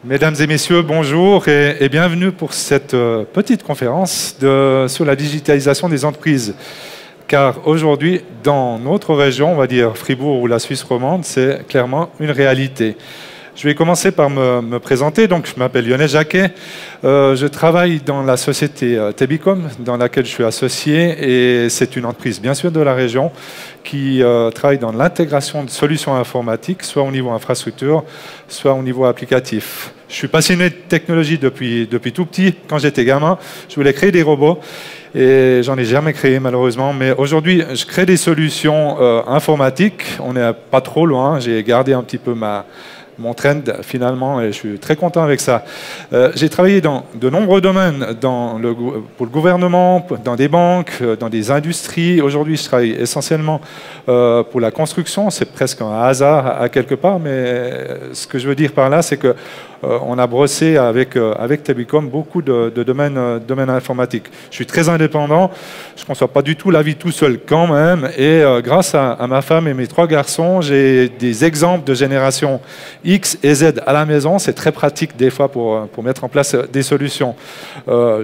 Mesdames et messieurs, bonjour et bienvenue pour cette petite conférence sur la digitalisation des entreprises. Car aujourd'hui, dans notre région, on va dire Fribourg ou la Suisse romande, c'est clairement une réalité. Je vais commencer par me présenter. Donc, je m'appelle Lionel Jacquet. Je travaille dans la société Tebicom, dans laquelle je suis associé. Et c'est une entreprise, bien sûr, de la région, qui travaille dans l'intégration de solutions informatiques, soit au niveau infrastructure, soit au niveau applicatif. Je suis passionné de technologie depuis tout petit. Quand j'étais gamin, je voulais créer des robots. Et j'en ai jamais créé, malheureusement. Mais aujourd'hui, je crée des solutions informatiques. On n'est pas trop loin. J'ai gardé un petit peu mon trend finalement, et je suis très content avec ça. J'ai travaillé dans de nombreux domaines, pour le gouvernement, dans des banques, dans des industries. Aujourd'hui, je travaille essentiellement pour la construction. C'est presque un hasard à quelque part, mais ce que je veux dire par là, c'est que on a brossé avec Tebicom beaucoup de domaines informatiques. Je suis très indépendant, je ne conçois pas du tout la vie tout seul quand même, et grâce à ma femme et mes 3 garçons, j'ai des exemples de génération X et Z à la maison. C'est très pratique des fois pour mettre en place des solutions.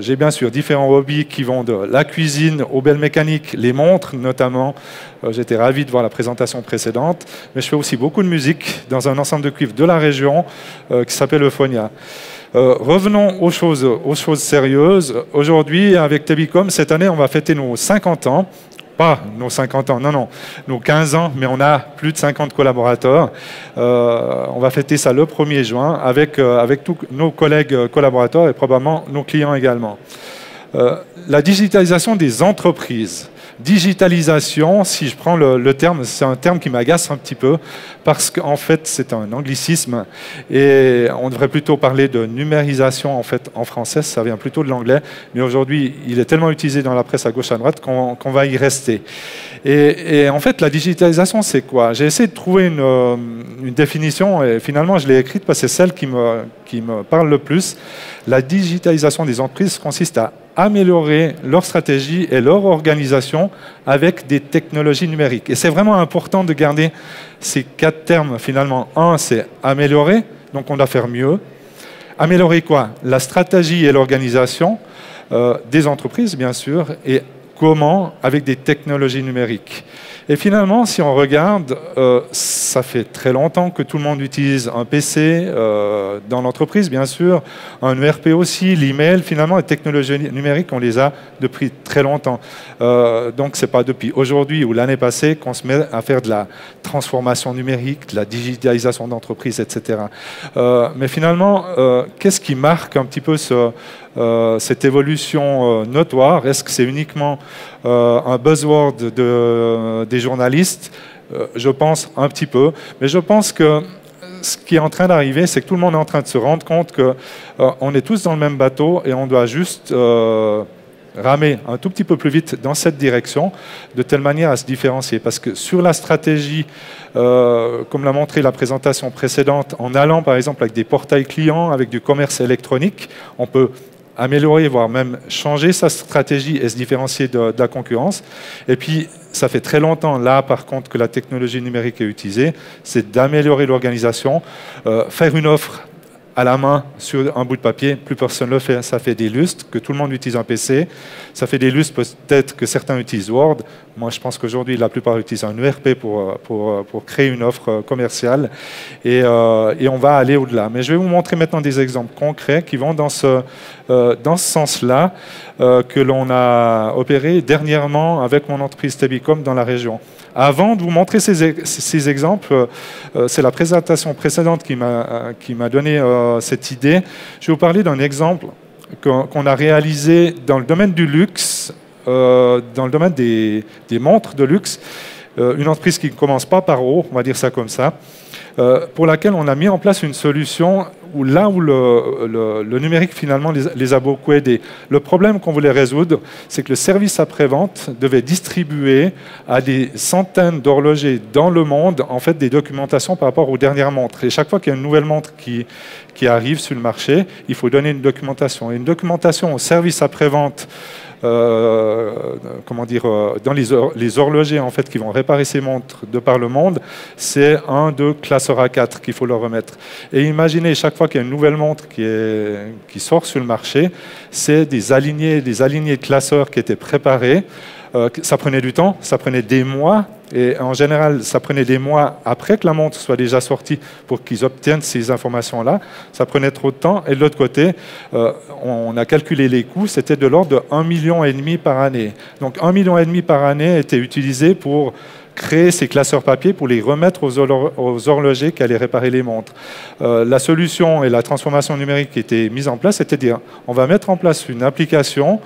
J'ai bien sûr différents hobbies qui vont de la cuisine aux belles mécaniques, les montres notamment. J'étais ravi de voir la présentation précédente, mais je fais aussi beaucoup de musique dans un ensemble de cuivres de la région qui s'appelle Euphonia. Revenons aux choses sérieuses. Aujourd'hui, avec Tebicom, cette année, on va fêter nos 50 ans. Pas nos 50 ans, non, nos 15 ans, mais on a plus de 50 collaborateurs. On va fêter ça le 1er juin avec tous nos collègues collaborateurs et probablement nos clients également. La digitalisation des entreprises. Digitalisation, si je prends le terme, c'est un terme qui m'agace un petit peu parce qu'en fait c'est un anglicisme et on devrait plutôt parler de numérisation en fait en français, ça vient plutôt de l'anglais, mais aujourd'hui il est tellement utilisé dans la presse à gauche à droite qu'on va y rester. Et en fait la digitalisation c'est quoi? J'ai essayé de trouver une définition et finalement je l'ai écrite parce que c'est celle qui me parle le plus. La digitalisation des entreprises consiste à améliorer leur stratégie et leur organisation avec des technologies numériques. Et c'est vraiment important de garder ces 4 termes finalement. Un, c'est améliorer, donc on doit faire mieux. Améliorer quoi? La stratégie et l'organisation des entreprises, bien sûr, et comment? Avec des technologies numériques. Et finalement, si on regarde, ça fait très longtemps que tout le monde utilise un PC dans l'entreprise, bien sûr, un ERP aussi, l'email. Finalement, les technologies numériques, on les a depuis très longtemps. Donc, ce n'est pas depuis aujourd'hui ou l'année passée qu'on se met à faire de la transformation numérique, de la digitalisation d'entreprise, etc. Mais finalement, qu'est-ce qui marque un petit peu cette évolution notoire? Est-ce que c'est uniquement un buzzword des journalistes? Je pense un petit peu, mais je pense que ce qui est en train d'arriver, c'est que tout le monde est en train de se rendre compte qu'on est tous dans le même bateau et on doit juste ramer un tout petit peu plus vite dans cette direction, de telle manière à se différencier. Parce que sur la stratégie, comme l'a montré la présentation précédente, en allant par exemple avec des portails clients, avec du commerce électronique, on peut améliorer, voire même changer sa stratégie et se différencier de la concurrence. Et puis, ça fait très longtemps, là, par contre, que la technologie numérique est utilisée, c'est d'améliorer l'organisation, faire une offre à la main sur un bout de papier, plus personne ne le fait. Ça fait des lustres que tout le monde utilise un PC. Ça fait des lustres peut-être que certains utilisent Word. Moi, je pense qu'aujourd'hui, la plupart utilisent un ERP pour créer une offre commerciale. Et on va aller au-delà. Mais je vais vous montrer maintenant des exemples concrets qui vont dans ce sens-là, que l'on a opéré dernièrement avec mon entreprise Tebicom dans la région. Avant de vous montrer ces exemples, c'est la présentation précédente qui m'a donné cette idée. Je vais vous parler d'un exemple qu'on a réalisé dans le domaine du luxe, dans le domaine des montres de luxe, une entreprise qui ne commence pas par O, on va dire ça comme ça, pour laquelle on a mis en place une solution où le numérique finalement les a beaucoup aidés. Le problème qu'on voulait résoudre, c'est que le service après-vente devait distribuer à des centaines d'horlogers dans le monde en fait des documentations par rapport aux dernières montres. Et chaque fois qu'il y a une nouvelle montre qui arrive sur le marché, il faut donner une documentation. Et une documentation au service après-vente comment dire, dans les horlogers en fait, qui vont réparer ces montres de par le monde, c'est un de classeur A4 qu'il faut leur remettre. Et imaginez, chaque fois qu'il y a une nouvelle montre qui sort sur le marché, c'est des alignés de classeurs qui étaient préparés. Ça prenait du temps, ça prenait des mois, et en général, ça prenait des mois après que la montre soit déjà sortie pour qu'ils obtiennent ces informations-là. Ça prenait trop de temps. Et de l'autre côté, on a calculé les coûts, c'était de l'ordre de 1,5 million par année. Donc 1,5 million par année était utilisé pour créer ces classeurs papier pour les remettre aux horlogers qui allaient réparer les montres. La solution et la transformation numérique qui était mise en place, c'était de dire on va mettre en place une application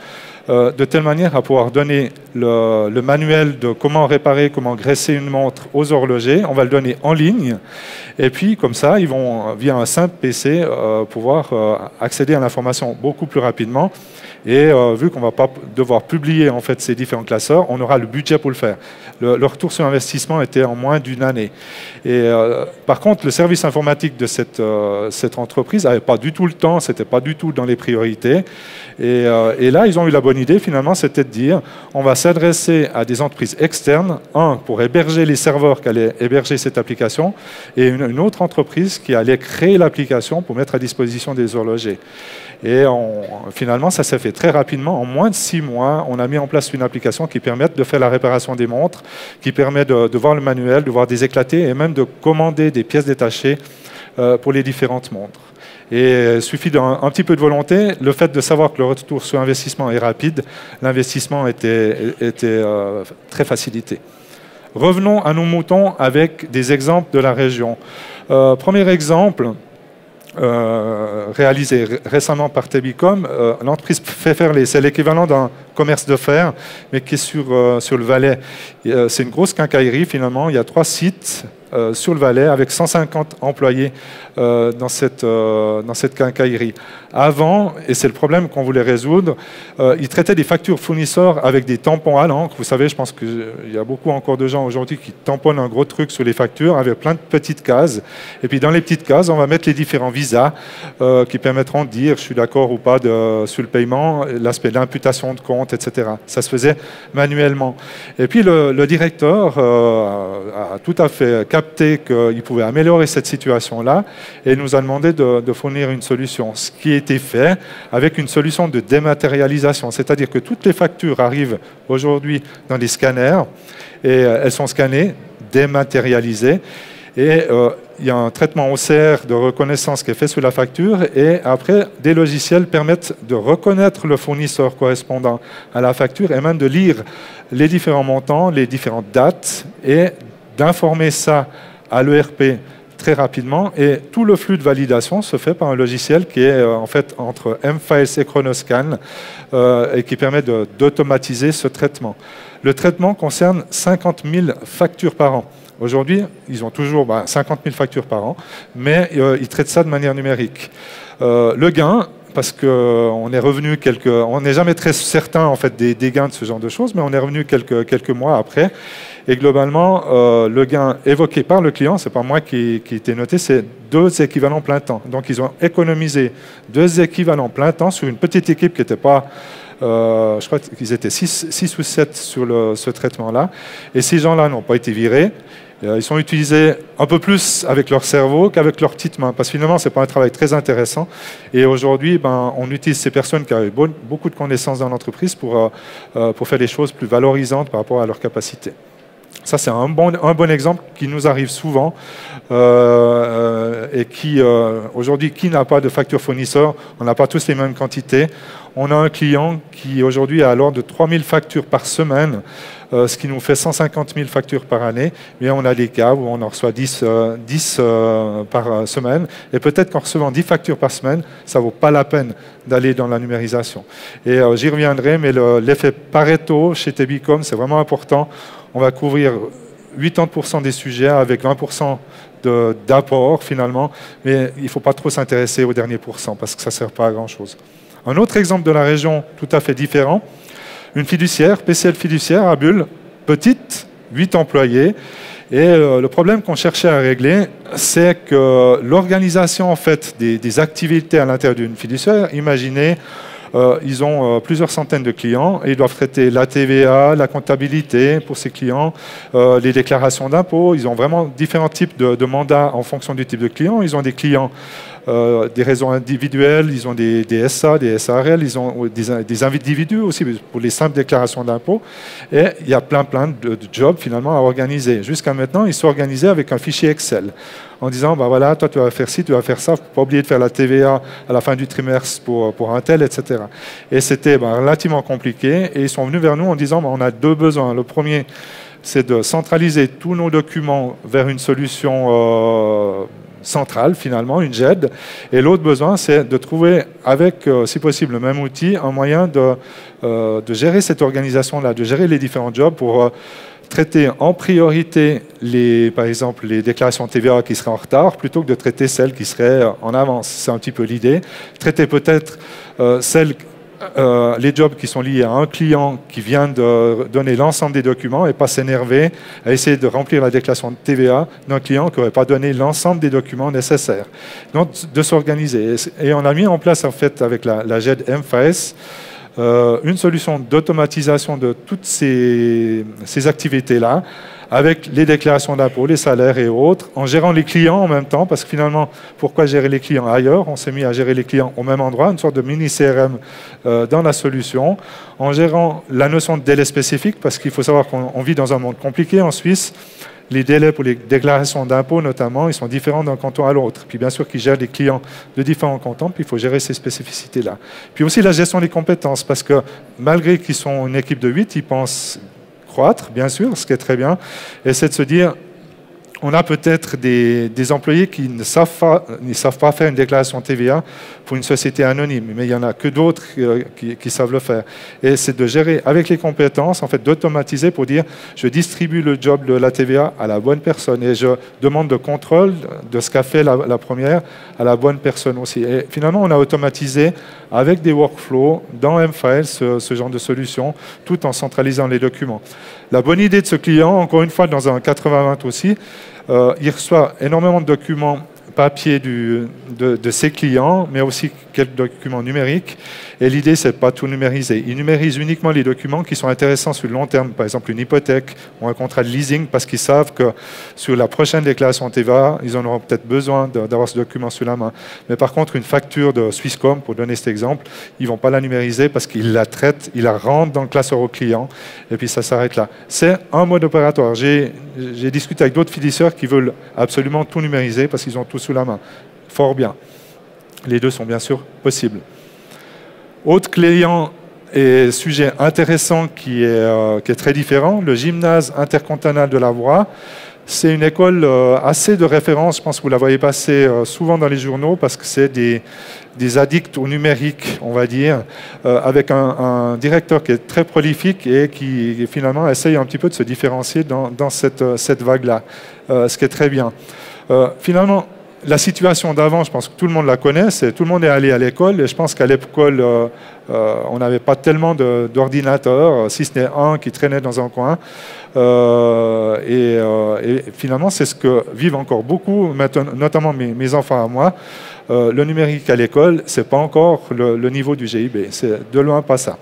de telle manière à pouvoir donner le manuel de comment réparer, comment graisser une montre aux horlogers. On va le donner en ligne. Et puis, comme ça, ils vont, via un simple PC, pouvoir accéder à l'information beaucoup plus rapidement. Et vu qu'on ne va pas devoir publier en fait, ces différents classeurs, on aura le budget pour le faire. Le retour sur investissement était en moins d'une année. Et, par contre, le service informatique de cette entreprise n'avait pas du tout le temps, ce n'était pas du tout dans les priorités. Et là, ils ont eu la bonne idée, finalement, c'était de dire on va s'adresser à des entreprises externes, pour héberger les serveurs qui allaient héberger cette application, et une autre entreprise qui allait créer l'application pour mettre à disposition des horlogers. Et finalement, ça s'est fait très rapidement. En moins de 6 mois, on a mis en place une application qui permet de faire la réparation des montres, qui permet de voir le manuel, de voir des éclatés et même de commander des pièces détachées pour les différentes montres. Et il suffit d'un petit peu de volonté. Le fait de savoir que le retour sur investissement est rapide, l'investissement était très facilité. Revenons à nos moutons avec des exemples de la région. Premier exemple, réalisé récemment par Tebicom. L'entreprise Pfefferley, c'est l'équivalent d'un commerce de fer, mais qui est sur le Valais. C'est une grosse quincaillerie, finalement. Il y a 3 sites sur le Valais, avec 150 employés dans cette quincaillerie. Avant, et c'est le problème qu'on voulait résoudre, ils traitaient des factures fournisseurs avec des tampons à l'encre. Vous savez, je pense qu'il y a beaucoup encore de gens aujourd'hui qui tamponnent un gros truc sur les factures avec plein de petites cases. Et puis dans les petites cases, on va mettre les différents visas qui permettront de dire je suis d'accord ou pas sur le paiement, l'aspect d'imputation de compte, etc. Ça se faisait manuellement. Et puis le directeur a tout à fait capté qu'il pouvait améliorer cette situation-là et nous a demandé de fournir une solution. Ce qui a été fait avec une solution de dématérialisation, c'est-à-dire que toutes les factures arrivent aujourd'hui dans des scanners et elles sont scannées, dématérialisées. Et il y a un traitement OCR de reconnaissance qui est fait sur la facture et après, des logiciels permettent de reconnaître le fournisseur correspondant à la facture et même de lire les différents montants, les différentes dates et d'informer ça à l'ERP très rapidement. Et tout le flux de validation se fait par un logiciel qui est en fait entre mFiles et Chronoscan et qui permet d'automatiser ce traitement. Le traitement concerne 50 000 factures par an. Aujourd'hui, ils ont toujours 50 000 factures par an, mais ils traitent ça de manière numérique. Le gain, parce qu'on est revenu on n'est jamais très certain en fait des gains de ce genre de choses, mais on est revenu quelques mois après. Et globalement, le gain évoqué par le client, c'est pas moi qui était noté, c'est 2 équivalents plein temps. Donc ils ont économisé 2 équivalents plein temps sur une petite équipe qui n'était pas... je crois qu'ils étaient 6 ou 7 sur ce traitement-là. Et ces gens-là n'ont pas été virés. Ils sont utilisés un peu plus avec leur cerveau qu'avec leurs petites mains, parce que finalement, ce n'est pas un travail très intéressant. Et aujourd'hui, on utilise ces personnes qui avaient beaucoup de connaissances dans l'entreprise pour faire des choses plus valorisantes par rapport à leurs capacités. Ça, c'est un bon exemple qui nous arrive souvent et qui, aujourd'hui, qui n'a pas de facture fournisseur? On n'a pas tous les mêmes quantités. On a un client qui, aujourd'hui, a l'ordre de 3000 factures par semaine, ce qui nous fait 150 000 factures par année. Mais on a des cas où on en reçoit 10 par semaine. Et peut-être qu'en recevant 10 factures par semaine, ça ne vaut pas la peine d'aller dans la numérisation. Et j'y reviendrai, mais l'effet Pareto chez Tebicom, c'est vraiment important. On va couvrir 80% des sujets avec 20% d'apport finalement, mais il ne faut pas trop s'intéresser aux derniers pourcents parce que ça ne sert pas à grand-chose. Un autre exemple de la région tout à fait différent, une fiduciaire, PCL Fiduciaire à Bulle, petite, 8 employés. Et le problème qu'on cherchait à régler, c'est que l'organisation en fait, des activités à l'intérieur d'une fiduciaire, imaginez Ils ont plusieurs centaines de clients et ils doivent traiter la TVA, la comptabilité pour ces clients, les déclarations d'impôts. Ils ont vraiment différents types de mandats en fonction du type de client. Ils ont des clients des réseaux individuels, ils ont des SA, des SARL, ils ont des individus aussi pour les simples déclarations d'impôts. Et il y a plein de jobs finalement à organiser. Jusqu'à maintenant, ils sont organisés avec un fichier Excel en disant, bah voilà, toi tu vas faire ci, tu vas faire ça, faut pas oublier de faire la TVA à la fin du trimestre pour un tel, etc. Et c'était relativement compliqué. Et ils sont venus vers nous en disant, bah, on a deux besoins. Le premier, c'est de centraliser tous nos documents vers une solution centrale, finalement, une GED. Et l'autre besoin, c'est de trouver, avec, si possible, le même outil, un moyen de gérer cette organisation-là, de gérer les différents jobs pour traiter en priorité, par exemple, les déclarations TVA qui seraient en retard, plutôt que de traiter celles qui seraient en avance. C'est un petit peu l'idée. Traiter peut-être les jobs qui sont liés à un client qui vient de donner l'ensemble des documents et pas s'énerver à essayer de remplir la déclaration de TVA d'un client qui n'aurait pas donné l'ensemble des documents nécessaires. Donc, de s'organiser. Et on a mis en place, en fait, avec la GED MFAS, une solution d'automatisation de toutes ces activités-là, avec les déclarations d'impôts, les salaires et autres, en gérant les clients en même temps, parce que finalement, pourquoi gérer les clients ailleurs? On s'est mis à gérer les clients au même endroit, une sorte de mini-CRM dans la solution, en gérant la notion de délai spécifique, parce qu'il faut savoir qu'on vit dans un monde compliqué en Suisse. Les délais pour les déclarations d'impôts, notamment, ils sont différents d'un canton à l'autre. Puis bien sûr qu'ils gèrent des clients de différents cantons, puis il faut gérer ces spécificités-là. Puis aussi la gestion des compétences, parce que malgré qu'ils sont une équipe de 8, ils pensent croître, bien sûr, ce qui est très bien, et c'est de se dire, on a peut-être des employés qui ne savent pas faire une déclaration TVA pour une société anonyme, mais il n'y en a que d'autres qui savent le faire. Et c'est de gérer avec les compétences, en fait, d'automatiser pour dire, je distribue le job de la TVA à la bonne personne et je demande de contrôle de ce qu'a fait la première à la bonne personne aussi. Et finalement, on a automatisé avec des workflows dans MFile ce genre de solution, tout en centralisant les documents. La bonne idée de ce client, encore une fois, dans un 80-20 aussi, il reçoit énormément de documents papier de ses clients, mais aussi quelques documents numériques. Et l'idée, c'est de ne pas tout numériser. Ils numérisent uniquement les documents qui sont intéressants sur le long terme, par exemple une hypothèque ou un contrat de leasing, parce qu'ils savent que sur la prochaine déclaration TVA, ils en auront peut-être besoin d'avoir ce document sous la main. Mais par contre, une facture de Swisscom, pour donner cet exemple, ils ne vont pas la numériser parce qu'ils la traitent, ils la rentrent dans le classeur au client, et puis ça s'arrête là. C'est un mode opératoire. J'ai discuté avec d'autres fiduciaires qui veulent absolument tout numériser parce qu'ils ont tout sous la main. Fort bien. Les deux sont bien sûr possibles. Autre client et sujet intéressant qui est très différent, le gymnase intercantonal de la Voie. C'est une école assez de référence, je pense que vous la voyez passer souvent dans les journaux parce que c'est des addicts au numérique, on va dire, avec un directeur qui est très prolifique et qui finalement essaye un petit peu de se différencier dans cette vague-là, ce qui est très bien. Finalement, la situation d'avant, je pense que tout le monde la connaît, tout le monde est allé à l'école, et je pense qu'à l'école, on n'avait pas tellement d'ordinateurs, si ce n'est un qui traînait dans un coin. Et finalement, c'est ce que vivent encore beaucoup, notamment mes enfants à moi. Le numérique à l'école, ce n'est pas encore le niveau du GIB, c'est de loin pas ça.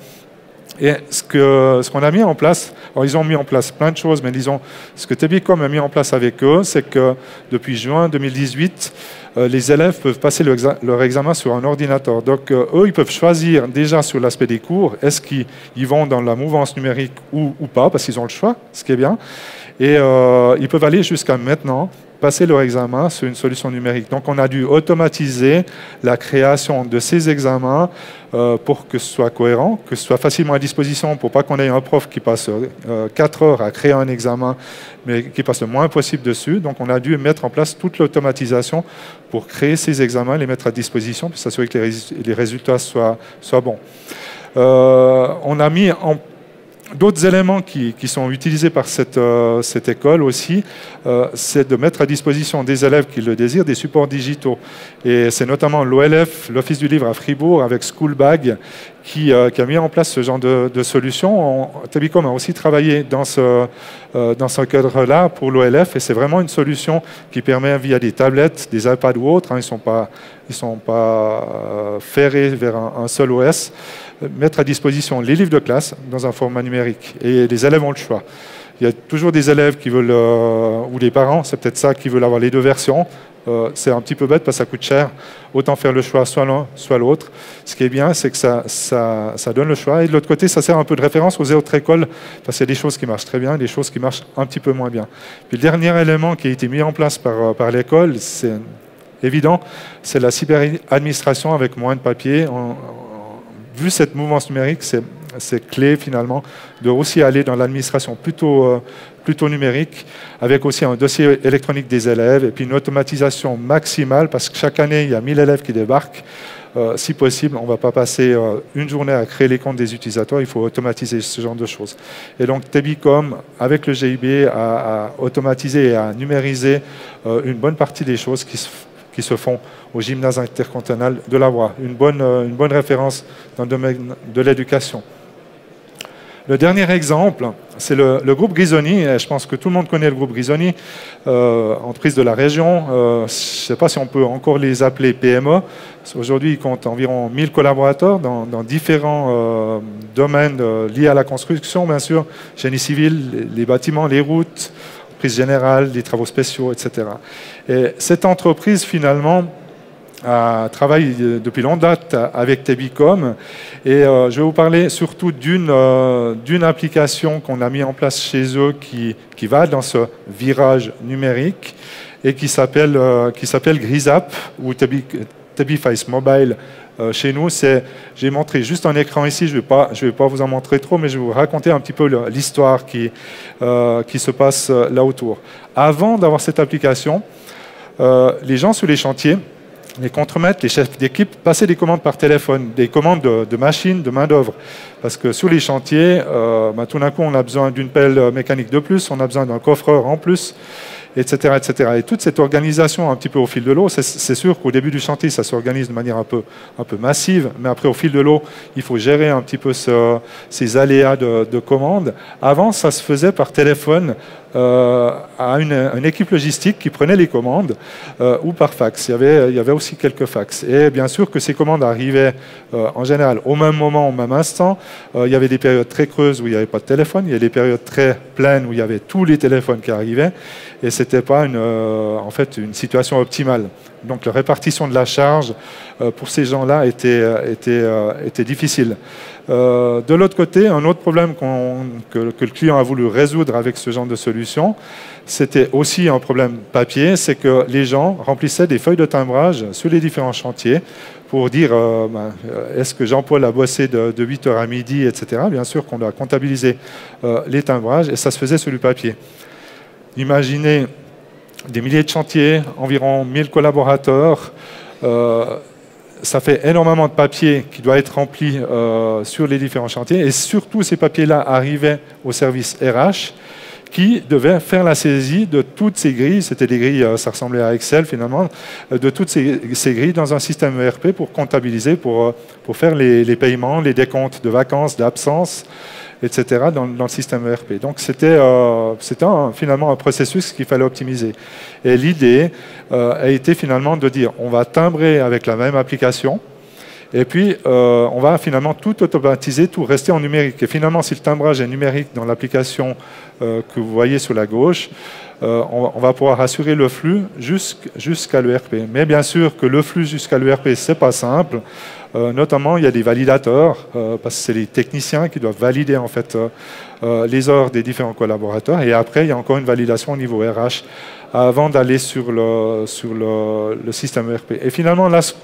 Et ce qu'on a mis en place, alors ils ont mis en place plein de choses, mais disons, ce que Tebicom a mis en place avec eux, c'est que depuis juin 2018, les élèves peuvent passer leur examen sur un ordinateur. Donc, eux, ils peuvent choisir déjà sur l'aspect des cours, est-ce qu'ils vont dans la mouvance numérique ou pas, parce qu'ils ont le choix, ce qui est bien. Et ils peuvent aller jusqu'à maintenant passer leur examen sur une solution numérique. Donc, on a dû automatiser la création de ces examens pour que ce soit cohérent, que ce soit facilement à disposition, pour pas qu'on ait un prof qui passe 4 heures à créer un examen, mais qui passe le moins possible dessus. Donc, on a dû mettre en place toute l'automatisation pour créer ces examens, les mettre à disposition, pour s'assurer que les résultats soient bons. On a mis en d'autres éléments qui sont utilisés par cette école aussi, c'est de mettre à disposition des élèves qui le désirent des supports digitaux. Et c'est notamment l'OLF, l'Office du livre à Fribourg, avec Schoolbag, qui a mis en place ce genre de solution. Tebicom a aussi travaillé dans ce cadre-là pour l'OLF, et c'est vraiment une solution qui permet, via des tablettes, des iPads ou autres, ils ne sont pas ils ne sont pas ferrés vers un seul OS, mettre à disposition les livres de classe dans un format numérique. Et les élèves ont le choix. Il y a toujours des élèves qui veulent, ou les parents, c'est peut-être ça, qui veulent avoir les deux versions. C'est un petit peu bête parce que ça coûte cher. Autant faire le choix soit l'un, soit l'autre. Ce qui est bien, c'est que ça donne le choix. Et de l'autre côté, ça sert un peu de référence aux autres écoles parce qu'il y a des choses qui marchent très bien et des choses qui marchent un petit peu moins bien. Puis le dernier élément qui a été mis en place par l'école, c'est évident, c'est la cyberadministration avec moins de papier. Vu cette mouvance numérique, c'est clé finalement de aussi aller dans l'administration plutôt numérique, avec aussi un dossier électronique des élèves et puis une automatisation maximale parce que chaque année, il y a 1000 élèves qui débarquent. Si possible, on ne va pas passer une journée à créer les comptes des utilisateurs, il faut automatiser ce genre de choses. Et donc Tebicom, avec le GIB, a automatisé et a numérisé une bonne partie des choses qui se font au gymnase intercontinental de la Voie. Une bonne référence dans le domaine de l'éducation. Le dernier exemple, c'est le groupe Grisoni. Et je pense que tout le monde connaît le groupe Grisoni, entreprise de la région. Je ne sais pas si on peut encore les appeler PME. Aujourd'hui, ils comptent environ 1000 collaborateurs dans différents domaines liés à la construction, bien sûr, génie civil, les bâtiments, les routes, entreprise générale, les travaux spéciaux, etc. Et cette entreprise, finalement, travaille depuis longue date avec Tebicom et je vais vous parler surtout d'une application qu'on a mis en place chez eux qui va dans ce virage numérique et qui s'appelle GrisApp ou Tebiface Mobile. Chez nous, j'ai montré juste un écran ici, je vais pas vous en montrer trop, mais je vais vous raconter un petit peu l'histoire qui se passe là autour. Avant d'avoir cette application, les gens sur les chantiers, les contremaîtres, les chefs d'équipe passaient des commandes par téléphone, des commandes de machines, de main-d'œuvre. Parce que sur les chantiers, tout d'un coup, on a besoin d'une pelle mécanique de plus, on a besoin d'un coffreur en plus, etc., etc. Et toute cette organisation un petit peu au fil de l'eau, c'est sûr qu'au début du chantier, ça s'organise de manière un peu massive, mais après, au fil de l'eau, il faut gérer un petit peu ces aléas de commandes. Avant, ça se faisait par téléphone à une équipe logistique qui prenait les commandes ou par fax. Il y avait aussi quelques fax. Et bien sûr que ces commandes arrivaient en général au même moment, au même instant. Il y avait des périodes très creuses où il n'y avait pas de téléphone. Il y a des périodes très pleines où il y avait tous les téléphones qui arrivaient. Et ce n'était pas en fait une situation optimale. Donc la répartition de la charge pour ces gens-là était difficile. De l'autre côté, un autre problème que le client a voulu résoudre avec ce genre de solution, c'était aussi un problème papier, c'est que les gens remplissaient des feuilles de timbrage sur les différents chantiers pour dire est-ce que Jean-Paul a bossé de 8h à midi, etc. Bien sûr qu'on doit comptabiliser les timbrages et ça se faisait sur du papier. Imaginez des milliers de chantiers, environ 1000 collaborateurs. Ça fait énormément de papier qui doit être rempli sur les différents chantiers. Et surtout, ces papiers-là arrivaient au service RH qui devait faire la saisie de toutes ces grilles. C'était des grilles, ça ressemblait à Excel finalement, de toutes ces grilles dans un système ERP pour comptabiliser, pour faire les paiements, les décomptes de vacances, d'absence, etc. dans le système ERP. Donc c'était finalement un processus qu'il fallait optimiser. Et l'idée a été finalement de dire on va timbrer avec la même application et puis on va finalement tout automatiser, tout rester en numérique. Et finalement, si le timbrage est numérique dans l'application que vous voyez sur la gauche, on va pouvoir assurer le flux jusqu'à l'ERP. Mais bien sûr que le flux jusqu'à l'ERP, ce n'est pas simple. Notamment, il y a des validateurs, parce que c'est les techniciens qui doivent valider en fait, les heures des différents collaborateurs. Et après, il y a encore une validation au niveau RH avant d'aller sur le système ERP. Et finalement, là, ce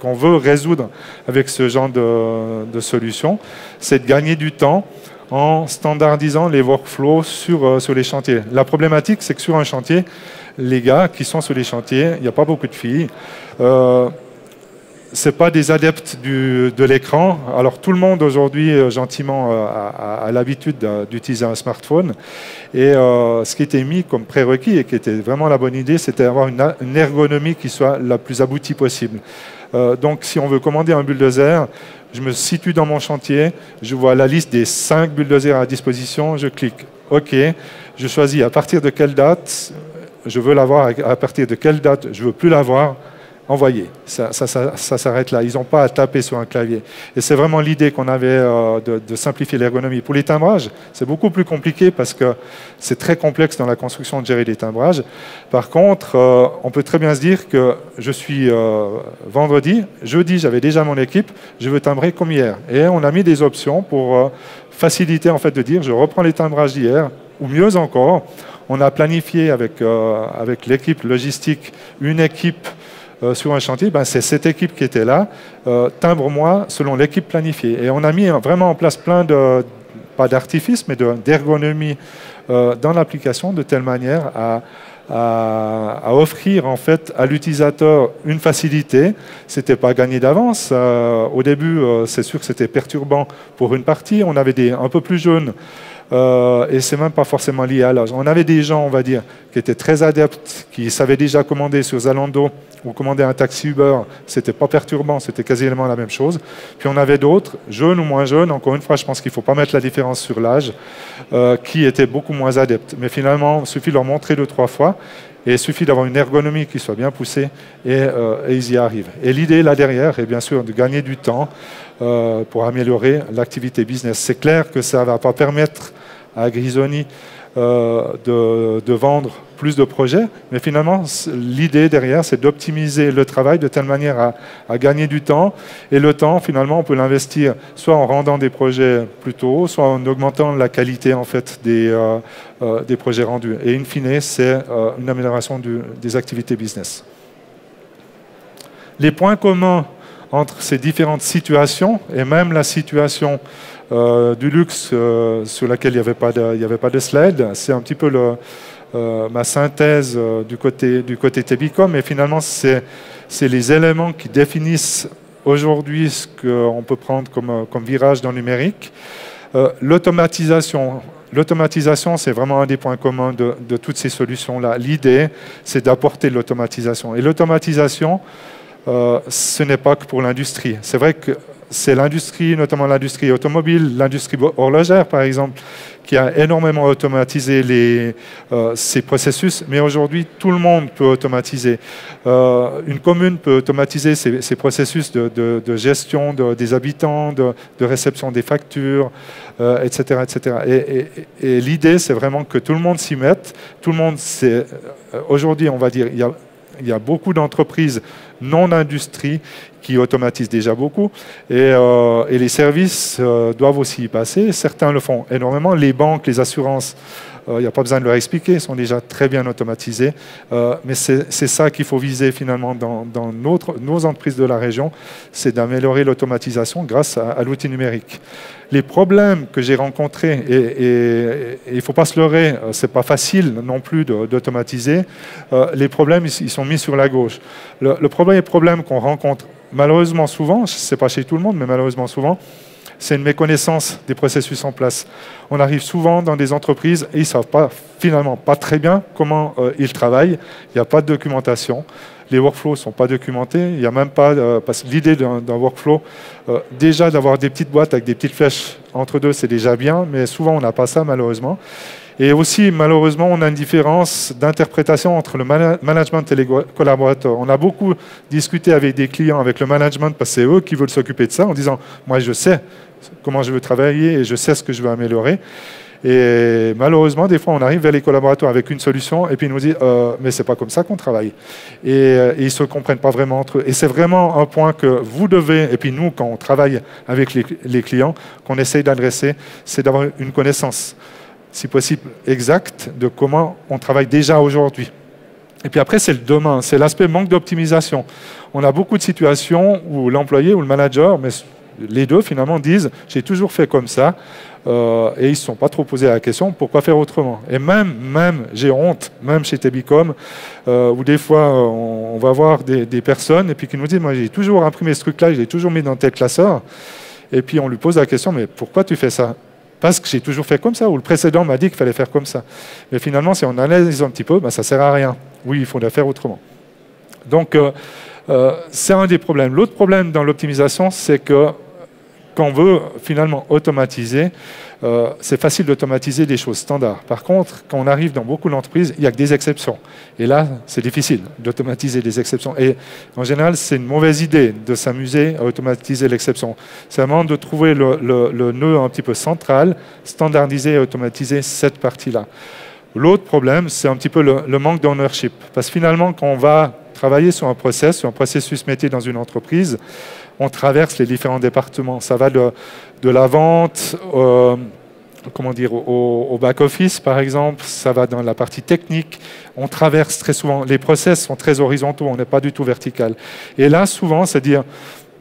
qu'on veut résoudre avec ce genre de solution, c'est de gagner du temps en standardisant les workflows sur les chantiers. La problématique, c'est que sur un chantier, les gars qui sont sur les chantiers, il n'y a pas beaucoup de filles. Ce n'est pas des adeptes de l'écran. Alors tout le monde aujourd'hui, gentiment, a l'habitude d'utiliser un smartphone. Et ce qui était mis comme prérequis et qui était vraiment la bonne idée, c'était d'avoir une ergonomie qui soit la plus aboutie possible. Donc si on veut commander un bulldozer, je me situe dans mon chantier, je vois la liste des 5 bulldozers à disposition, je clique OK, je choisis à partir de quelle date je veux l'avoir, à partir de quelle date je ne veux plus l'avoir, envoyer. Ça s'arrête là. Ils n'ont pas à taper sur un clavier. Et c'est vraiment l'idée qu'on avait de simplifier l'ergonomie. Pour les timbrages, c'est beaucoup plus compliqué parce que c'est très complexe dans la construction de gérer les timbrages. Par contre, on peut très bien se dire que je suis vendredi, jeudi, j'avais déjà mon équipe, je veux timbrer comme hier. Et on a mis des options pour faciliter en fait de dire je reprends les timbrages d'hier, ou mieux encore, on a planifié avec l'équipe logistique une équipe sur un chantier, c'est cette équipe qui était là, timbre-moi selon l'équipe planifiée. Et on a mis vraiment en place plein de, pas d'artifices, mais d'ergonomie dans l'application de telle manière à offrir en fait à l'utilisateur une facilité. C'était pas gagné d'avance. Au début, c'est sûr que c'était perturbant pour une partie. On avait des un peu plus jeunes. Et c'est même pas forcément lié à l'âge. On avait des gens, on va dire, qui étaient très adeptes, qui savaient déjà commander sur Zalando ou commander un taxi Uber. C'était pas perturbant, c'était quasiment la même chose. Puis on avait d'autres, jeunes ou moins jeunes, encore une fois, je pense qu'il faut pas mettre la différence sur l'âge, qui étaient beaucoup moins adeptes. Mais finalement, il suffit de leur montrer 2-3 fois et il suffit d'avoir une ergonomie qui soit bien poussée et ils y arrivent. Et l'idée là derrière est bien sûr de gagner du temps pour améliorer l'activité business. C'est clair que ça ne va pas permettre à Grisoni de vendre plus de projets, mais finalement, l'idée derrière, c'est d'optimiser le travail de telle manière à gagner du temps. Et le temps, finalement, on peut l'investir soit en rendant des projets plus tôt, soit en augmentant la qualité en fait, des projets rendus. Et in fine, c'est une amélioration des activités business. Les points communs entre ces différentes situations, et même la situation du luxe sur laquelle il n'y avait pas de slide, c'est un petit peu ma synthèse du côté Tebicom, et finalement c'est les éléments qui définissent aujourd'hui ce qu'on peut prendre comme virage dans le numérique. L'automatisation, c'est vraiment un des points communs de toutes ces solutions-là. L'idée, c'est d'apporter l'automatisation. Et l'automatisation, ce n'est pas que pour l'industrie. C'est vrai que c'est l'industrie, notamment l'industrie automobile, l'industrie horlogère par exemple, qui a énormément automatisé ces processus, mais aujourd'hui tout le monde peut automatiser. Une commune peut automatiser ses processus de gestion des habitants, de réception des factures, etc. etc. Et l'idée, c'est vraiment que tout le monde s'y mette. Tout le monde, aujourd'hui, on va dire, il y a beaucoup d'entreprises non-industrie qui automatisent déjà beaucoup et les services doivent aussi y passer. Certains le font énormément. Les banques, les assurances, il n'y a pas besoin de leur expliquer, sont déjà très bien automatisés. Mais c'est ça qu'il faut viser finalement dans nos entreprises de la région, c'est d'améliorer l'automatisation grâce à l'outil numérique. Les problèmes que j'ai rencontrés, et il ne faut pas se leurrer, ce n'est pas facile non plus d'automatiser, les problèmes ils sont mis sur la gauche. Le premier problème qu'on rencontre malheureusement souvent, ce n'est pas chez tout le monde, mais malheureusement souvent, c'est une méconnaissance des processus en place. On arrive souvent dans des entreprises et ils ne savent finalement pas très bien comment ils travaillent. Il n'y a pas de documentation. Les workflows ne sont pas documentés. Il n'y a même pas... parce que l'idée d'un workflow, déjà d'avoir des petites boîtes avec des petites flèches entre deux, c'est déjà bien, mais souvent on n'a pas ça malheureusement. Et aussi, malheureusement, on a une différence d'interprétation entre le management et les collaborateurs. On a beaucoup discuté avec des clients, avec le management, parce que c'est eux qui veulent s'occuper de ça, en disant « moi je sais comment je veux travailler et je sais ce que je veux améliorer ». Et malheureusement, des fois, on arrive vers les collaborateurs avec une solution et puis ils nous disent mais c'est pas comme ça qu'on travaille. Et ils ne se comprennent pas vraiment entre eux. Et c'est vraiment un point que vous devez, et puis nous, quand on travaille avec les clients, qu'on essaye d'adresser, c'est d'avoir une connaissance, si possible, exacte de comment on travaille déjà aujourd'hui. Et puis après, c'est le demain, c'est l'aspect manque d'optimisation. On a beaucoup de situations où l'employé ou le manager, mais les deux finalement disent « j'ai toujours fait comme ça ». Et ils ne se sont pas trop posé la question pourquoi faire autrement. Et même j'ai honte, même chez Tebicom, où des fois on va voir des personnes et puis qui nous disent moi j'ai toujours imprimé ce truc-là, je l'ai toujours mis dans tel classeur. Et puis on lui pose la question mais pourquoi tu fais ça? Parce que j'ai toujours fait comme ça, ou le précédent m'a dit qu'il fallait faire comme ça. Mais finalement, si on analyse un petit peu, ça ne sert à rien. Oui, il faut le faire autrement. Donc, c'est un des problèmes. L'autre problème dans l'optimisation, c'est que quand on veut finalement automatiser, c'est facile d'automatiser des choses standards. Par contre, quand on arrive dans beaucoup d'entreprises, il n'y a que des exceptions. Et là, c'est difficile d'automatiser des exceptions. Et en général, c'est une mauvaise idée de s'amuser à automatiser l'exception. C'est vraiment de trouver le nœud un petit peu central, standardiser et automatiser cette partie-là. L'autre problème, c'est un petit peu le manque d'ownership. Parce que finalement, quand on va travailler sur un processus métier dans une entreprise, on traverse les différents départements. Ça va de la vente au back-office, par exemple. Ça va dans la partie technique. On traverse très souvent. Les process sont très horizontaux. On n'est pas du tout vertical. Et là, souvent, c'est dire...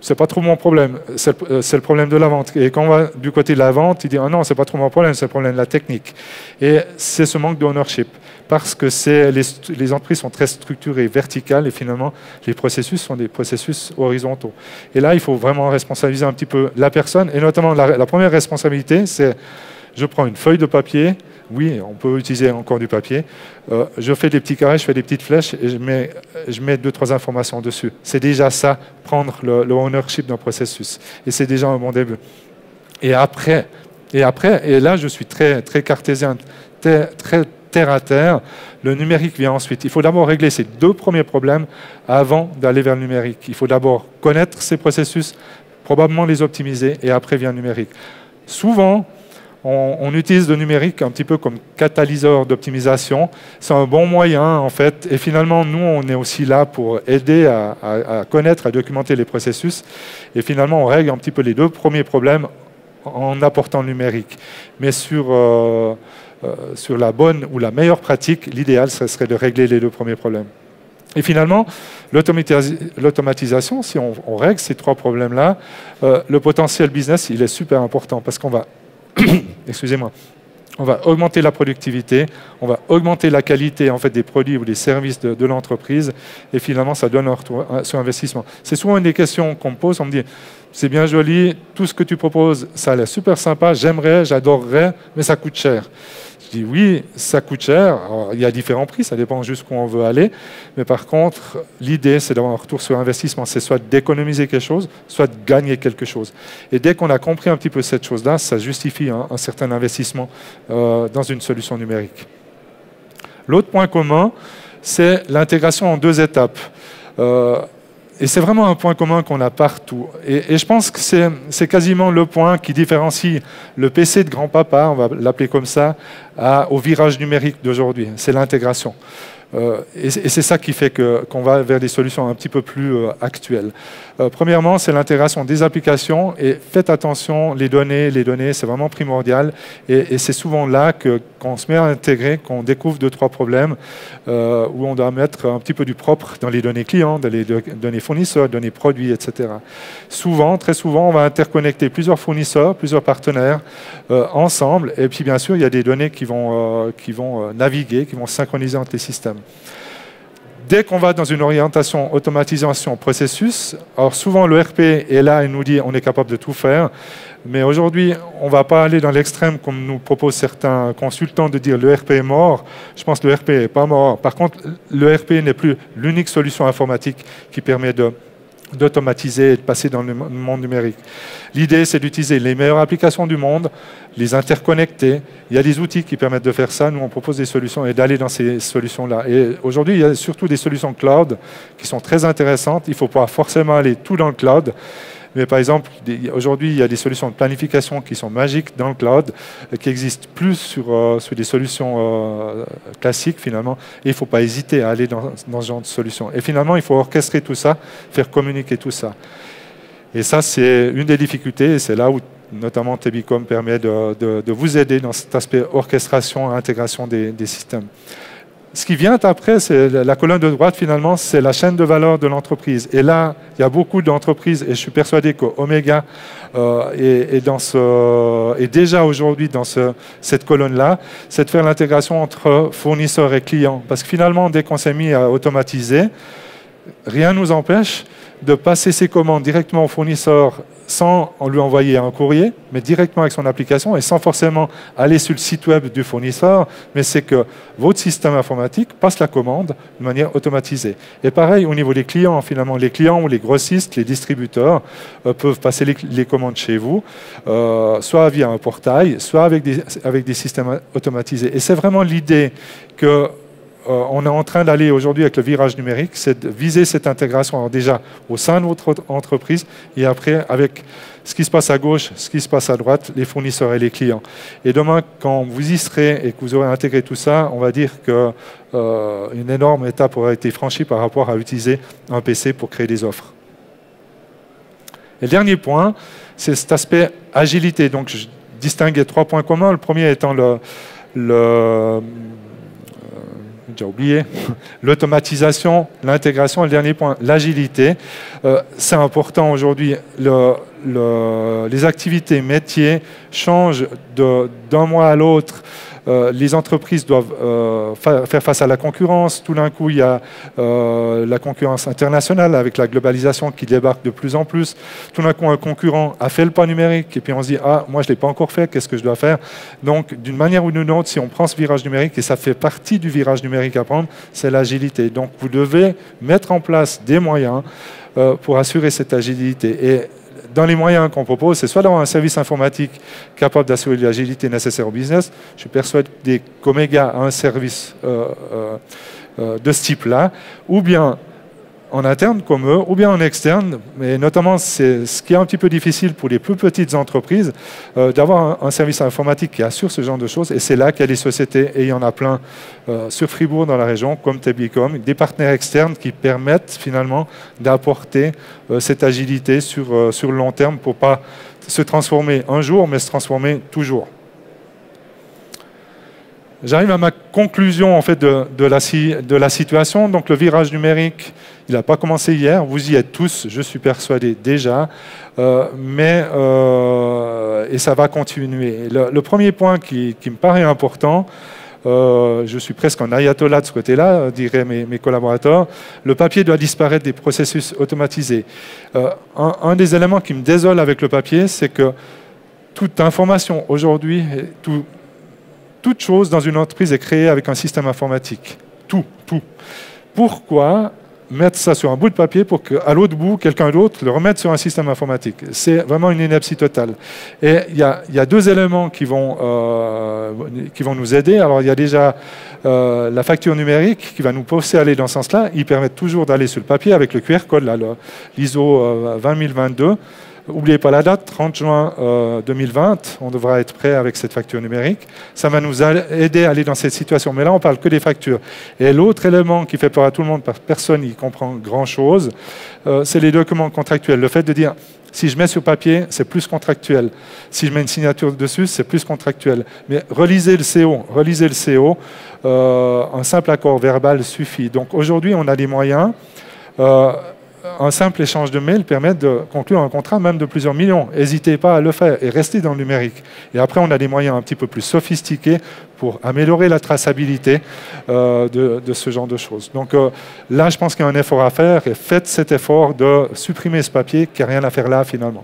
c'est pas trop mon problème, c'est le problème de la vente. Et quand on va du côté de la vente, il dit ah non, c'est pas trop mon problème, c'est le problème de la technique. Et c'est ce manque d'ownership, parce que les entreprises sont très structurées, verticales, et finalement, les processus sont des processus horizontaux. Et là, il faut vraiment responsabiliser un petit peu la personne, et notamment la première responsabilité, c'est je prends une feuille de papier. Oui, on peut utiliser encore du papier. Je fais des petits carrés, je fais des petites flèches et je mets 2-3 informations dessus. C'est déjà ça, prendre le ownership d'un processus. Et c'est déjà un bon début. Et là, je suis très, très cartésien, très terre à terre. Le numérique vient ensuite. Il faut d'abord régler ces 2 premiers problèmes avant d'aller vers le numérique. Il faut d'abord connaître ces processus, probablement les optimiser, et après vient le numérique. Souvent, on utilise le numérique un petit peu comme catalyseur d'optimisation. C'est un bon moyen, en fait. Et finalement, nous, on est aussi là pour aider à connaître, à documenter les processus. Et finalement, on règle un petit peu les 2 premiers problèmes en apportant le numérique. Mais sur la bonne ou la meilleure pratique, l'idéal, ce serait de régler les 2 premiers problèmes. Et finalement, l'automatisation, si on règle ces 3 problèmes-là, le potentiel business, il est super important parce qu'on va excusez-moi, on va augmenter la productivité, on va augmenter la qualité en fait, des produits ou des services de l'entreprise, et finalement, ça donne un retour sur investissement. C'est souvent une des questions qu'on me pose, on me dit, c'est bien joli, tout ce que tu proposes, ça a l'air super sympa, j'aimerais, j'adorerais, mais ça coûte cher. Je dis oui, ça coûte cher. Alors, il y a différents prix, ça dépend jusqu'où on veut aller. Mais par contre, l'idée, c'est d'avoir un retour sur investissement. C'est soit d'économiser quelque chose, soit de gagner quelque chose. Et dès qu'on a compris un petit peu cette chose-là, ça justifie un certain investissement dans une solution numérique. L'autre point commun, c'est l'intégration en 2 étapes. Et c'est vraiment un point commun qu'on a partout. Et je pense que c'est quasiment le point qui différencie le PC de grand-papa, on va l'appeler comme ça, au virage numérique d'aujourd'hui. C'est l'intégration. Et c'est ça qui fait qu'on va vers des solutions un petit peu plus actuelles. Premièrement, c'est l'intégration des applications. Et faites attention, les données, c'est vraiment primordial. Et c'est souvent là qu'on se met à intégrer, qu'on découvre 2-3 problèmes où on doit mettre un petit peu du propre dans les données clients, dans les données fournisseurs, données produits, etc. Très souvent, on va interconnecter plusieurs fournisseurs, plusieurs partenaires ensemble. Et puis, bien sûr, il y a des données qui vont naviguer, qui vont synchroniser entre les systèmes. Dès qu'on va dans une orientation automatisation processus, alors souvent l'ERP est là et nous dit on est capable de tout faire, mais aujourd'hui on ne va pas aller dans l'extrême comme nous proposent certains consultants de dire l'ERP est mort. Je pense que l'ERP n'est pas mort. Par contre, l'ERP n'est plus l'unique solution informatique qui permet d'automatiser et de passer dans le monde numérique. L'idée, c'est d'utiliser les meilleures applications du monde, les interconnecter. Il y a des outils qui permettent de faire ça. Nous, on propose des solutions et d'aller dans ces solutions-là. Et aujourd'hui, il y a surtout des solutions cloud qui sont très intéressantes. Il ne faut pas forcément aller tout dans le cloud. Mais par exemple, aujourd'hui, il y a des solutions de planification qui sont magiques dans le cloud, qui existent plus sur des solutions classiques finalement. Et il ne faut pas hésiter à aller dans ce genre de solutions. Et finalement, il faut orchestrer tout ça, faire communiquer tout ça. Et ça, c'est une des difficultés. Et c'est là où notamment Tebicom permet de vous aider dans cet aspect orchestration et intégration des systèmes. Ce qui vient après, c'est la colonne de droite, finalement, c'est la chaîne de valeur de l'entreprise. Et là, il y a beaucoup d'entreprises, et je suis persuadé qu'Omega est déjà aujourd'hui dans cette colonne-là, c'est de faire l'intégration entre fournisseurs et clients. Parce que finalement, dès qu'on s'est mis à automatiser, rien ne nous empêche de passer ses commandes directement au fournisseur sans lui envoyer un courrier, mais directement avec son application et sans forcément aller sur le site web du fournisseur, mais c'est que votre système informatique passe la commande de manière automatisée. Et pareil au niveau des clients, finalement, les clients ou les grossistes, les distributeurs peuvent passer les commandes chez vous, soit via un portail, soit avec des systèmes automatisés. Et c'est vraiment l'idée que on est en train d'aller aujourd'hui avec le virage numérique, c'est de viser cette intégration alors déjà au sein de votre entreprise et après avec ce qui se passe à gauche, ce qui se passe à droite, les fournisseurs et les clients. Et demain, quand vous y serez et que vous aurez intégré tout ça, on va dire qu'une énorme étape aura été franchie par rapport à utiliser un PC pour créer des offres. Et le dernier point, c'est cet aspect agilité. Donc, je distinguais 3 points communs. Le premier étant j'ai oublié, l'automatisation, l'intégration, et le dernier point, l'agilité. C'est important aujourd'hui, les activités métiers changent d'un mois à l'autre. Les entreprises doivent faire face à la concurrence. Tout d'un coup, il y a la concurrence internationale avec la globalisation qui débarque de plus en plus. Tout d'un coup, un concurrent a fait le pas numérique et puis on se dit « Ah, moi, je ne l'ai pas encore fait, qu'est-ce que je dois faire ?» Donc, d'une manière ou d'une autre, si on prend ce virage numérique, et ça fait partie du virage numérique à prendre, c'est l'agilité. Donc, vous devez mettre en place des moyens pour assurer cette agilité. Et dans les moyens qu'on propose, c'est soit d'avoir un service informatique capable d'assurer l'agilité nécessaire au business. Je suis persuadé qu'Omega a un service de ce type-là, ou bien en interne comme eux, ou bien en externe, mais notamment c'est ce qui est un petit peu difficile pour les plus petites entreprises, d'avoir un service informatique qui assure ce genre de choses, et c'est là qu'il y a des sociétés, et il y en a plein sur Fribourg dans la région, comme Tebicom, des partenaires externes qui permettent finalement d'apporter cette agilité sur le long terme pour ne pas se transformer un jour, mais se transformer toujours. J'arrive à ma conclusion en fait, de la situation. Donc le virage numérique, il n'a pas commencé hier. Vous y êtes tous, je suis persuadé déjà. Et ça va continuer. Le premier point qui me paraît important, je suis presque un ayatollah de ce côté-là, diraient mes collaborateurs, le papier doit disparaître des processus automatisés. Un des éléments qui me désole avec le papier, c'est que toute information aujourd'hui, toute chose dans une entreprise est créée avec un système informatique. Tout. Pourquoi mettre ça sur un bout de papier pour qu'à l'autre bout, quelqu'un d'autre le remette sur un système informatique? C'est vraiment une ineptie totale. Et il y a deux éléments qui vont nous aider. Alors, il y a déjà la facture numérique qui va nous pousser à aller dans ce sens-là. Ils permettent toujours d'aller sur le papier avec le QR code, l'ISO 20022. N'oubliez pas la date, 30 juin 2020, on devra être prêt avec cette facture numérique. Ça va nous aider à aller dans cette situation. Mais là, on ne parle que des factures. Et l'autre élément qui fait peur à tout le monde, parce que personne n'y comprend grand-chose, c'est les documents contractuels. Le fait de dire, si je mets sur papier, c'est plus contractuel. Si je mets une signature dessus, c'est plus contractuel. Mais relisez le CO. Un simple accord verbal suffit. Donc aujourd'hui, on a des moyens. Un simple échange de mails permet de conclure un contrat même de plusieurs millions. N'hésitez pas à le faire et restez dans le numérique. Et après, on a des moyens un petit peu plus sophistiqués pour améliorer la traçabilité de ce genre de choses. Donc là, je pense qu'il y a un effort à faire et faites cet effort de supprimer ce papier qui n'a rien à faire là finalement.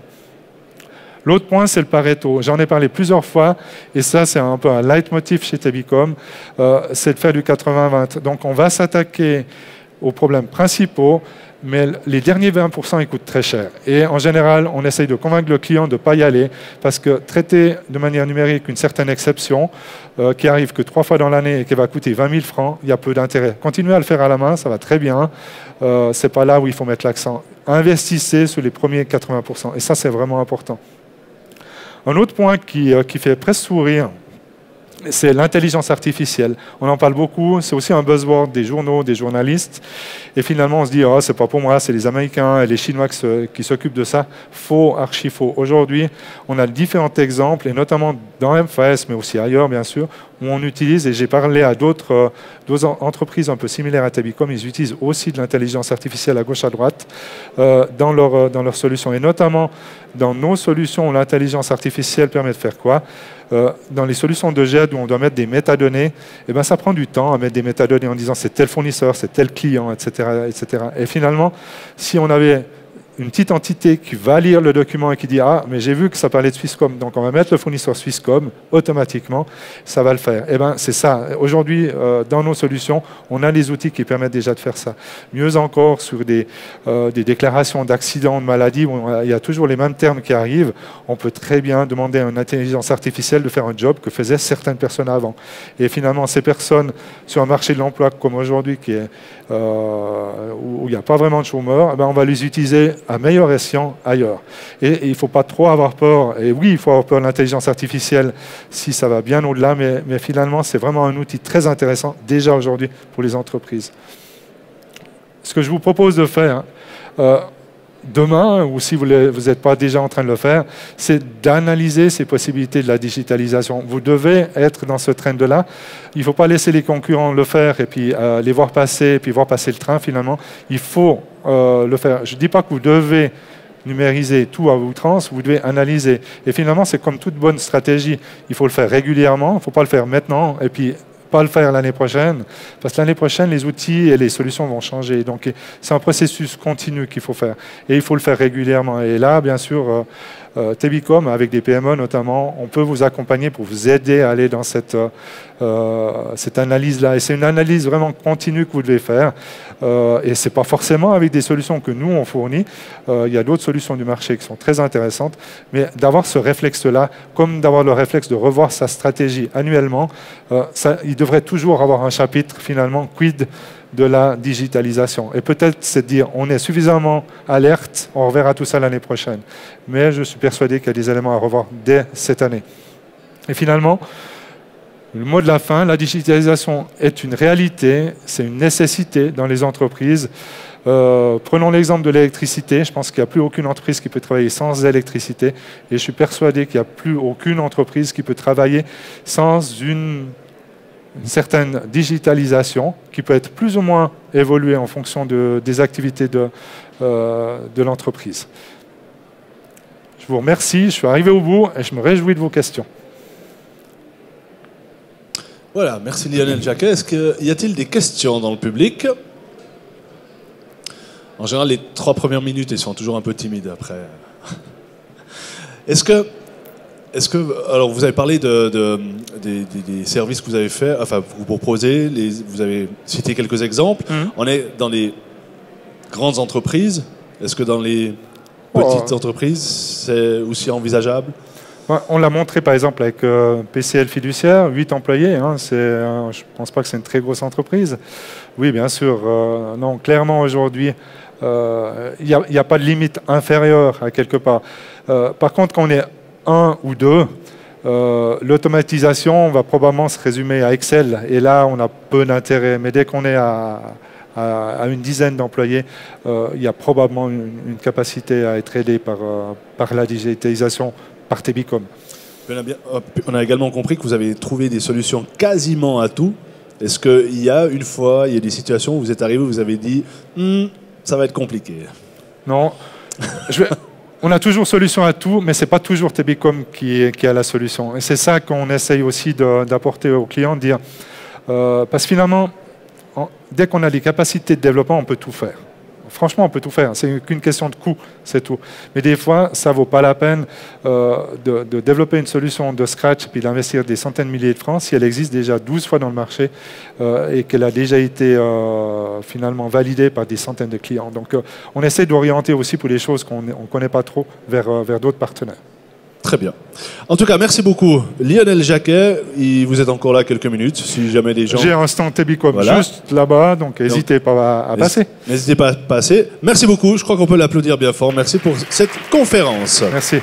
L'autre point, c'est le Pareto. J'en ai parlé plusieurs fois et ça, c'est un peu un leitmotiv chez Tebicom, c'est de faire du 80-20. Donc on va s'attaquer aux problèmes principaux, mais les derniers 20%, ils coûtent très cher. Et en général, on essaye de convaincre le client de ne pas y aller parce que traiter de manière numérique une certaine exception qui arrive que 3 fois dans l'année et qui va coûter 20 000 francs, il y a peu d'intérêt. Continuez à le faire à la main, ça va très bien. Ce n'est pas là où il faut mettre l'accent. Investissez sur les premiers 80%. Et ça, c'est vraiment important. Un autre point qui fait presque sourire, c'est l'intelligence artificielle. On en parle beaucoup, c'est aussi un buzzword des journaux, des journalistes. Et finalement, on se dit, oh, c'est pas pour moi, c'est les Américains et les Chinois qui s'occupent de ça. Faux, archi faux. Aujourd'hui, on a différents exemples, et notamment dans MFS, mais aussi ailleurs, bien sûr. où on utilise, et j'ai parlé à d'autres entreprises un peu similaires à Tabicom, ils utilisent aussi de l'intelligence artificielle à gauche, à droite dans leurs solutions. Et notamment, dans nos solutions, l'intelligence artificielle permet de faire quoi? Dans les solutions de GED où on doit mettre des métadonnées, eh ben, ça prend du temps à mettre des métadonnées en disant c'est tel fournisseur, c'est tel client, etc., etc. Et finalement, si on avait une petite entité qui va lire le document et qui dit « Ah, mais j'ai vu que ça parlait de Swisscom, donc on va mettre le fournisseur Swisscom, automatiquement, ça va le faire. » Eh bien, c'est ça. Aujourd'hui, dans nos solutions, on a les outils qui permettent déjà de faire ça. Mieux encore, sur des déclarations d'accidents, de maladies, où il y a toujours les mêmes termes qui arrivent, on peut très bien demander à une intelligence artificielle de faire un job que faisaient certaines personnes avant. Et finalement, ces personnes, sur un marché de l'emploi comme aujourd'hui, où il n'y a pas vraiment de chômeurs, eh bien, on va les utiliser à meilleur escient ailleurs. Et il ne faut pas trop avoir peur. Et oui, il faut avoir peur de l'intelligence artificielle si ça va bien au-delà, mais finalement, c'est vraiment un outil très intéressant déjà aujourd'hui pour les entreprises. Ce que je vous propose de faire demain, ou si vous n'êtes pas déjà en train de le faire, c'est d'analyser ces possibilités de la digitalisation. Vous devez être dans ce trend-là. Il ne faut pas laisser les concurrents le faire et puis les voir passer, et puis voir passer le train finalement. Il faut le faire. Je ne dis pas que vous devez numériser tout à outrance, vous devez analyser. Et finalement, c'est comme toute bonne stratégie. Il faut le faire régulièrement, il ne faut pas le faire maintenant, et puis pas le faire l'année prochaine, parce que l'année prochaine, les outils et les solutions vont changer. Donc, c'est un processus continu qu'il faut faire. Et il faut le faire régulièrement. Et là, bien sûr, Tabicom, avec des PME notamment, on peut vous accompagner pour vous aider à aller dans cette analyse-là. Et c'est une analyse vraiment continue que vous devez faire. Et ce n'est pas forcément avec des solutions que nous, on fournit. Il y a d'autres solutions du marché qui sont très intéressantes. Mais d'avoir ce réflexe-là, comme d'avoir le réflexe de revoir sa stratégie annuellement, il devrait toujours avoir un chapitre, finalement, quid de la digitalisation. Et peut-être c'est de dire, on est suffisamment alerte, on reverra tout ça l'année prochaine. Mais je suis persuadé qu'il y a des éléments à revoir dès cette année. Et finalement, le mot de la fin, la digitalisation est une réalité, c'est une nécessité dans les entreprises. Prenons l'exemple de l'électricité. Je pense qu'il n'y a plus aucune entreprise qui peut travailler sans électricité. Et je suis persuadé qu'il n'y a plus aucune entreprise qui peut travailler sans une certaine digitalisation qui peut être plus ou moins évoluée en fonction des activités de l'entreprise. Je vous remercie, je suis arrivé au bout et je me réjouis de vos questions. Voilà, merci Lionel Jacquet. Y a-t-il des questions dans le public? En général, les 3 premières minutes, ils sont toujours un peu timides après. Alors, vous avez parlé des services que vous avez faits, enfin, vous proposez, vous avez cité quelques exemples. On est dans les grandes entreprises. Est-ce que dans les petites entreprises, c'est aussi envisageable? On l'a montré par exemple avec PCL Fiduciaire, 8 employés. Je ne pense pas que c'est une très grosse entreprise. Oui, bien sûr. Non, clairement aujourd'hui, il n'y a pas de limite inférieure à quelque part. Par contre, quand on est 1 ou 2, l'automatisation va probablement se résumer à Excel. Et là, on a peu d'intérêt. Mais dès qu'on est à une dizaine d'employés, il y a probablement une capacité à être aidé par la digitalisation, par Tabicom. On a également compris que vous avez trouvé des solutions quasiment à tout. Est-ce qu'il y a des situations où vous êtes arrivé, vous avez dit ça va être compliqué? Non. On a toujours solution à tout, mais ce n'est pas toujours Tabicom qui a la solution. Et c'est ça qu'on essaye aussi d'apporter aux clients, de dire, parce que finalement, dès qu'on a les capacités de développement, on peut tout faire. Franchement, on peut tout faire. C'est qu'une question de coût, c'est tout. Mais des fois, ça ne vaut pas la peine de développer une solution de scratch puis d'investir des centaines de milliers de francs si elle existe déjà 12 fois dans le marché et qu'elle a déjà été finalement validée par des centaines de clients. Donc, on essaie d'orienter aussi pour les choses qu'on ne connaît pas trop vers d'autres partenaires. Très bien. En tout cas, merci beaucoup. Lionel Jacquet, vous êtes encore là quelques minutes, si jamais des gens... J'ai un stand Tabicom juste là-bas, donc n'hésitez pas à passer. N'hésitez pas à passer. Merci beaucoup, je crois qu'on peut l'applaudir bien fort. Merci pour cette conférence. Merci.